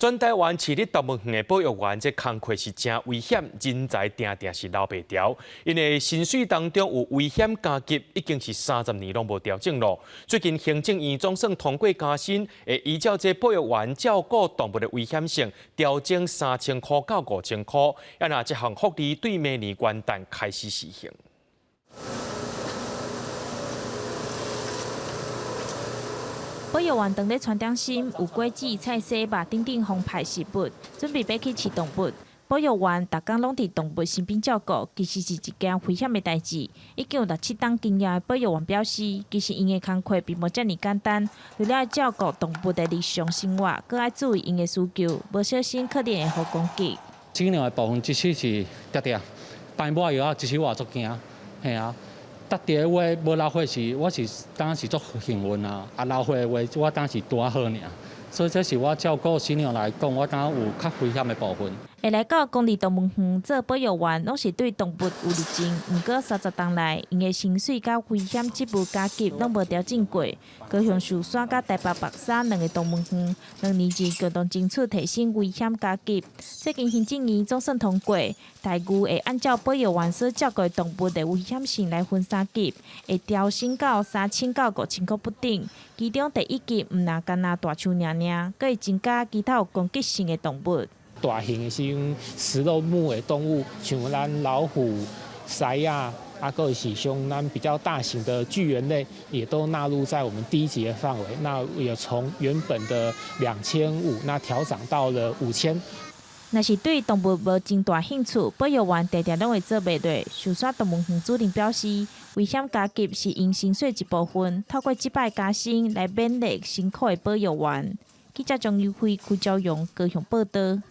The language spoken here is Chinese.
全台湾市立动物园的保育员，这工作是真危险，人才定定是留袂调。因为薪水当中有危险加急，已经是30年拢无调整咯。最近行政院总算通过加薪，会依照这保育员照顾动物的危险性，调整3000块到5000块。也那这项福利对明年元旦开始实行。保育员当日穿点心，有果子、菜色、肉等等方派食物，准备要去饲动物。保育员逐工拢伫动物身边照顾，其实是一件危险的代志。已经有6、7档经验的保育员表示，其实因的工作并无遮尔简单，除了要照顾动物的日常生活，更要注意因的需求，无小心可能会互攻击。尽量的部分，即使是常常排抹药啊，即使我也足惊，嘿啊。搭伫个话无老伙是，我是当是足幸运啊，老伙的话我当是拄好尔，所以这是我照顾新娘来讲，我当有较危险的部分。会来到公立动物园做保育员，拢是对动物有热情。不过30档内，因的薪水甲危险职务加级拢无调整过。高雄寿山甲台北白沙两个动物园，2年前共同争取提升危险加级。最近行政院总算通过，台牛会按照保育员所照顾的动物的危险性来分3级，会调升到3000到5000块不等。其中第1级毋那干那大树娘娘，佫会增加其他有攻击性的动物。大型的像食肉目的动物，像咱老虎、狮啊，佫是像咱比较大型的巨猿类，也都纳入在我们第1级的范围。那也从原本的2500，那调涨到了5000。若是对动物无真大兴趣，保育员常常拢会做袂落。寿山动物园主任表示，危险加级是因薪水一部分，透过这摆加薪来勉励辛苦的保育员。记者张玉辉、邱昭荣高雄报道。